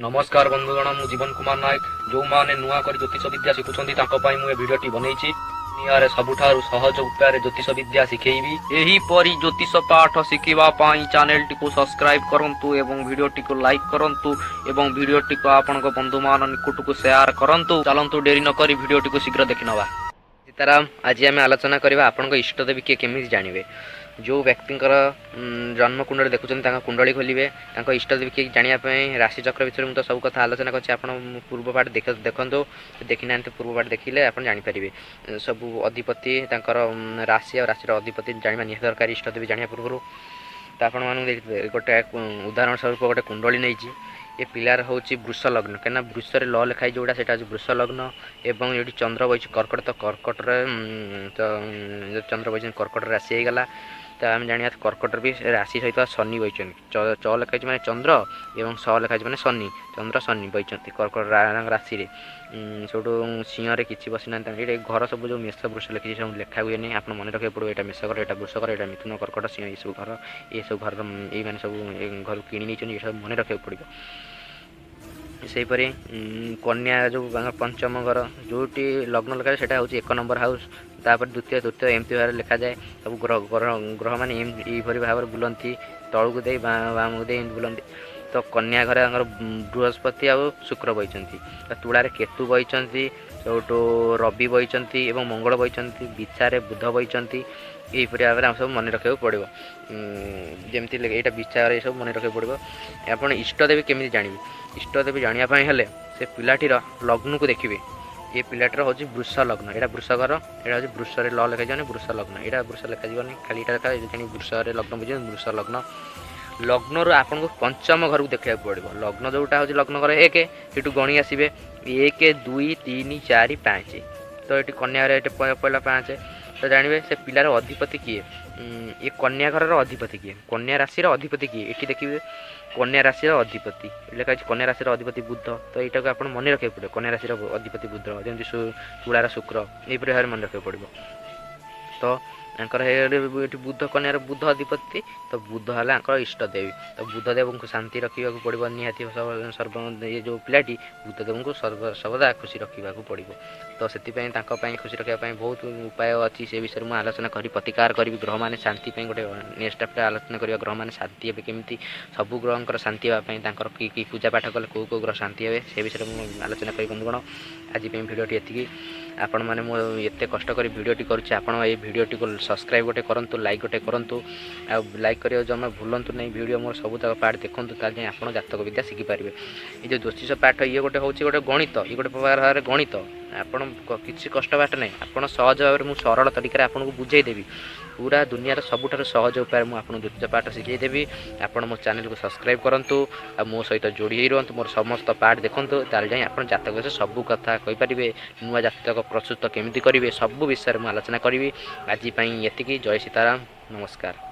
नमस्कार बंधुगण मु जीवन कुमार नायक जो माने नुआ कर ज्योतिष विद्या शिखुछंती ताको पई मु ए वीडियोटी बनैछि। दुनिया सबुठारु सहज उपाय ज्योतिष विद्या शिखेइबी। एही परी ज्योतिष पाठ शिखिबा पाई चैनल टी सब्सक्राइब करंतु एवं वीडियो टी लाइक करंतु एवं वीडियो टी आपन बंधु मान निकट को शेयर करंतु। चलंतु डेरी न करी वीडियो टी शीघ्र देखिनवा। सीताराम आज आम आलोचना करवा आपण इष्टदेवी किए केमी जानवे। जो व्यक्ति जन्म कुंडली देखुं कुंडली खोलिए इष्टदेवी किए जानापी राशि चक्र विषय मुझे सब कथा आलोचना कर पूर्व पाठ देखो देखी ना पूर्व पाठ देखिले आप जानीपारे सब अधिपति राशि और राशि अधिपति जाना निहत दरकार इष्टदेवी जाना पूर्व। तो आप गोटे उदाहरण स्वरूप गोटे कुंडली नहीं ये पिलार हूँ वृष लग्न कहीं वृष ल लिखाई जोड़ा से वृष लग्न एवं ये चंद्र बही कर्कट तो कर्कट चंद्र बही कर्कट राशि होगला। तो आम जाना कर्कट भी राशि सहित शनि बही च लिखाई मैंने चंद्र एवं स लिखाई मैंने शनि चंद्र शनि बही कर्कट राशि सब सिंह किसी बसी ना ये घर सब जो मेष वृष लिखी सब लेखा हुए नहीं आप मन रखा पड़ो। यहाँ मेषकर यहाँ वृषकर यहाँ मिथुन कर्कट सिंह ये सब घर ये मैंने सब घर कि सब मन रखा पड़ो। सेहीपरि कन्या जो पंचम घर जोटी लग्न लिखा से हूँ एक नंबर हाउस तापर द्वितीय तृतीय एमती भाव लिखा जाए। सब ग्रह ग्रह मैंने यही भाव बुलती तलू को दे बाम को दे बुलती। तो कन्या घर बृहस्पति आ शुक्र बही तुलारे केतु बही सबठू रवि बही मंगल बही बिछारे बुध बही यहीपरि भाव में सब मन रखा पड़ो। जमती यहाँ विचार ये सब मन रखा पड़ो। आप इष्टदेवी केमी जानवे इष्टदेवी जानापी हेले से पिलाटीर लग्न को देखिए। ये पिलाटीर हूँ वृष लग्न यहाँ वृषकर यहाँ हूँ वृष ल लिखा जाए वृष लग्न यहाँ वृष लिखा जानी खाली यहाँ वृष लग्न बुझे वृष लग्न लग्न रू आपन को पंचम घर को देखा पड़ो। लग्न जोटा हूँ लग्न घर एक ये गणी आसवे 1 2 3 4 5 तो ये कन्या पहला 5 तो जानवे से पिलार अधिपति किए ये कन्या घर अधिपति किए कन्या राशि अधिपति किए ये देखिए कन्या राशि अधिपति लिखा कन्या राशि अधिपति बुध। तो यहाँ को आप मन रखा पड़ो कन्या राशि अधिपति बुध जमी तुलार शुक्र यही भाव मन रखा पड़ो। तो ये बुध कन्यार बुध अधिपति तो बुध है इष्टदेवी। तो बुधदेव को शांति रखा पड़ो निहाती सर्व ये जो पिलाटी बुधदेव को सर्वदा खुशी रखा पड़ो। तो से खुशी रखापी बहुत उपाय अच्छी से विषय में आलोचना करी प्रतिकार करी ग्रह मैंने शांति गोटे नेक्स्ट स्टेप आलोचना करिया ग्रह मैंने शांति हे केमी सब ग्रह शांति हाँपाई कि पूजा पाठ कले कौ ग्रह शांति हे से विषय में आलोचना करी बंधुगण आज भिडियोटी एति आपण मैंने मुझे कष्ट कर भिडियोटी करुच्चे आप भिडियोटी को सब्सक्राइब गोटे करूँ लाइक गोटे करूँ आ लाइक करिया जमा भूलु नहीं भिडियो मोर सब तक पार्ट देखूँ ताकि आप जातक विद्या शिखिपारे। ये जो ज्योतिष पाठ ये गोटे हूँ गोटे गणित ये गोटे प्रकार गणित आपण किसी कष्ट बाट नहीं आप सहज भाव में सरल तरीके आपको बुझेदेवी पूरा दुनियार सबुठार सहज उपाय मुझे ज्योतिष पाठ शिखेदेवी। आप मो चैनल को सब्सक्राइब करूँ आ मो सहित जोड़ी रुहतु मोर समस्त पाठ देखूँ ताल जाए आप जातक विषय सब कथा कहींपारे नुआ जातक प्रस्तुत केमी करेंगे सब विषय में आलोचना करी। आज ये जय सीताराम नमस्कार।